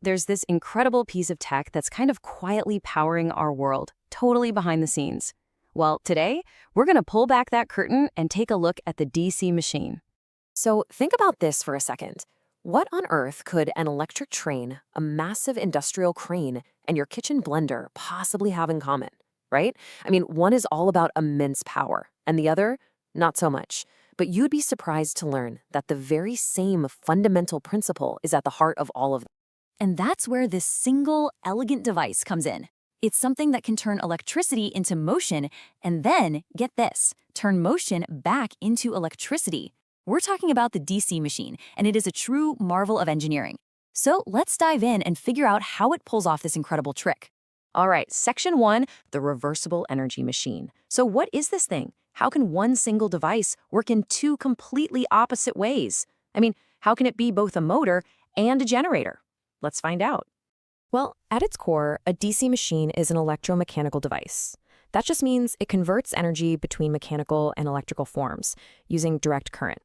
There's this incredible piece of tech that's kind of quietly powering our world, totally behind the scenes. Well, today, we're going to pull back that curtain and take a look at the DC machine. So think about this for a second. What on earth could an electric train, a massive industrial crane, and your kitchen blender possibly have in common, right? I mean, one is all about immense power, and the other, not so much. But you'd be surprised to learn that the very same fundamental principle is at the heart of all of them. And that's where this single, elegant device comes in. It's something that can turn electricity into motion and then, get this, turn motion back into electricity. We're talking about the DC machine, and it is a true marvel of engineering. So let's dive in and figure out how it pulls off this incredible trick. All right, Section 1, the reversible energy machine. So what is this thing? How can one single device work in two completely opposite ways? I mean, how can it be both a motor and a generator? Let's find out. Well, at its core, a DC machine is an electromechanical device. That just means it converts energy between mechanical and electrical forms using direct current.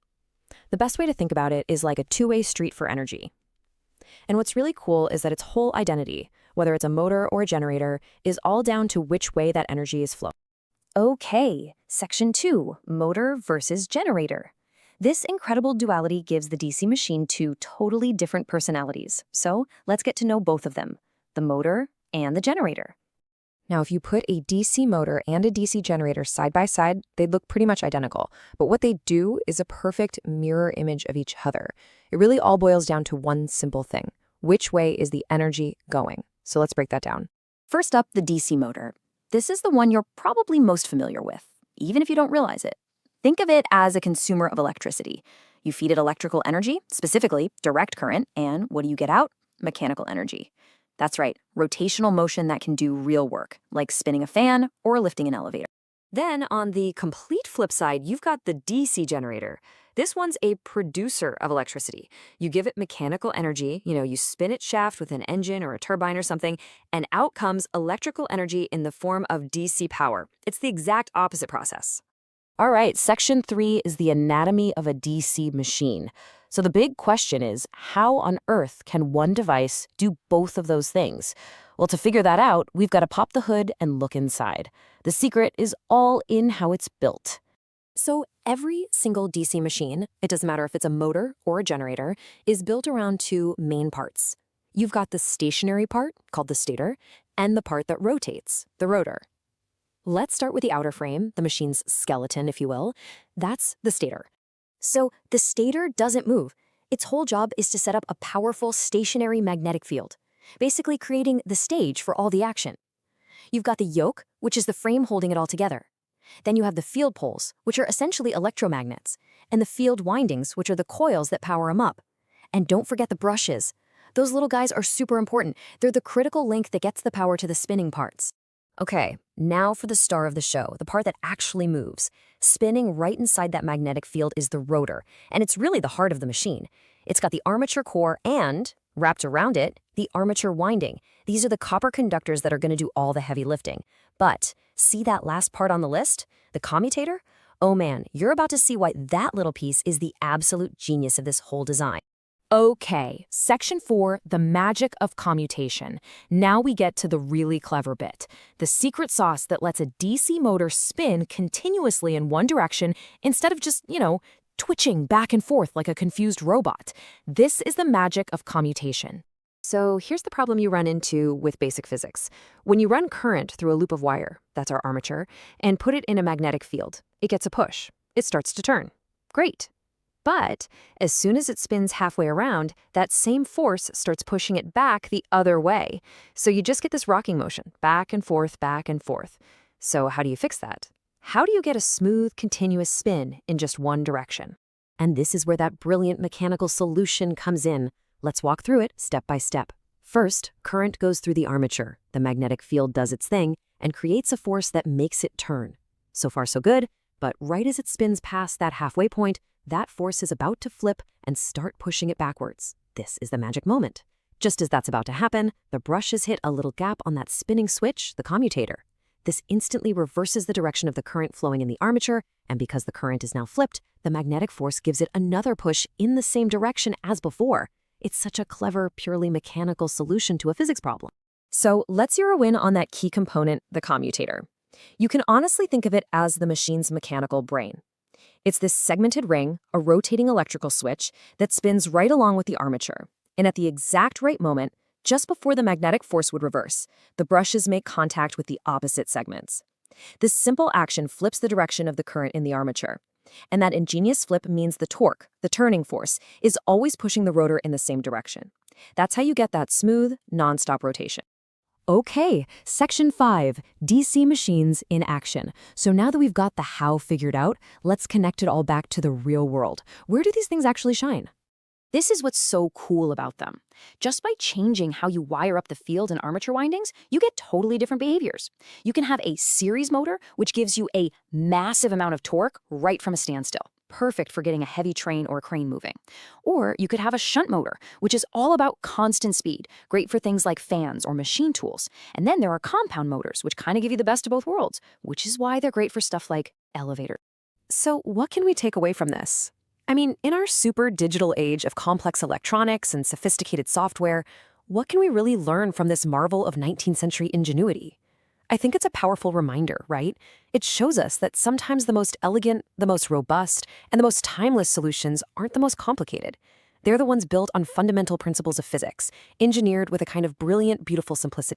The best way to think about it is like a two-way street for energy. And what's really cool is that its whole identity, whether it's a motor or a generator, is all down to which way that energy is flowing. Okay, Section 2, motor versus generator. This incredible duality gives the DC machine two totally different personalities. So let's get to know both of them, the motor and the generator. Now, if you put a DC motor and a DC generator side by side, they'd look pretty much identical. But what they do is a perfect mirror image of each other. It really all boils down to one simple thing. Which way is the energy going? So let's break that down. First up, the DC motor. This is the one you're probably most familiar with, even if you don't realize it. Think of it as a consumer of electricity. You feed it electrical energy, specifically direct current, and what do you get out? Mechanical energy. That's right, rotational motion that can do real work, like spinning a fan or lifting an elevator. Then on the complete flip side, you've got the DC generator. This one's a producer of electricity. You give it mechanical energy, you spin its shaft with an engine or a turbine or something, and out comes electrical energy in the form of DC power. It's the exact opposite process. All right, Section 3 is the anatomy of a DC machine. So the big question is, how on earth can one device do both of those things? Well, to figure that out, we've got to pop the hood and look inside. The secret is all in how it's built. So every single DC machine, it doesn't matter if it's a motor or a generator, is built around two main parts. You've got the stationary part, called the stator, and the part that rotates, the rotor. Let's start with the outer frame, the machine's skeleton, if you will. That's the stator. So the stator doesn't move. Its whole job is to set up a powerful stationary magnetic field, basically creating the stage for all the action. You've got the yoke, which is the frame holding it all together. Then you have the field poles, which are essentially electromagnets, and the field windings, which are the coils that power them up. And don't forget the brushes. Those little guys are super important. They're the critical link that gets the power to the spinning parts. Okay, now for the star of the show, the part that actually moves. Spinning right inside that magnetic field is the rotor, and it's really the heart of the machine. It's got the armature core and, wrapped around it, the armature winding. These are the copper conductors that are going to do all the heavy lifting. But see that last part on the list? The commutator? Oh man, you're about to see why that little piece is the absolute genius of this whole design. Okay, Section 4, the magic of commutation. Now we get to the really clever bit. The secret sauce that lets a DC motor spin continuously in one direction instead of just, twitching back and forth like a confused robot. This is the magic of commutation. So here's the problem you run into with basic physics. When you run current through a loop of wire, that's our armature, and put it in a magnetic field, it gets a push. It starts to turn. Great. But as soon as it spins halfway around, that same force starts pushing it back the other way. So you just get this rocking motion, back and forth, back and forth. So how do you fix that? How do you get a smooth, continuous spin in just one direction? And this is where that brilliant mechanical solution comes in. Let's walk through it step by step. First, current goes through the armature. The magnetic field does its thing and creates a force that makes it turn. So far, so good, but right as it spins past that halfway point, that force is about to flip and start pushing it backwards. This is the magic moment. Just as that's about to happen, the brushes hit a little gap on that spinning switch, the commutator. This instantly reverses the direction of the current flowing in the armature, and because the current is now flipped, the magnetic force gives it another push in the same direction as before. It's such a clever, purely mechanical solution to a physics problem. So let's zero in on that key component, the commutator. You can honestly think of it as the machine's mechanical brain. It's this segmented ring, a rotating electrical switch, that spins right along with the armature. And at the exact right moment, just before the magnetic force would reverse, the brushes make contact with the opposite segments. This simple action flips the direction of the current in the armature. And that ingenious flip means the torque, the turning force, is always pushing the rotor in the same direction. That's how you get that smooth, non-stop rotation. Okay, Section 5, DC machines in action. So now that we've got the how figured out, let's connect it all back to the real world. Where do these things actually shine? This is what's so cool about them. Just by changing how you wire up the field and armature windings, you get totally different behaviors. You can have a series motor, which gives you a massive amount of torque right from a standstill, perfect for getting a heavy train or crane moving. Or you could have a shunt motor, which is all about constant speed, great for things like fans or machine tools. And then there are compound motors, which kind of give you the best of both worlds, which is why they're great for stuff like elevators. So what can we take away from this? I mean, in our super digital age of complex electronics and sophisticated software, what can we really learn from this marvel of 19th century ingenuity? I think it's a powerful reminder, right? It shows us that sometimes the most elegant, the most robust, and the most timeless solutions aren't the most complicated. They're the ones built on fundamental principles of physics, engineered with a kind of brilliant, beautiful simplicity.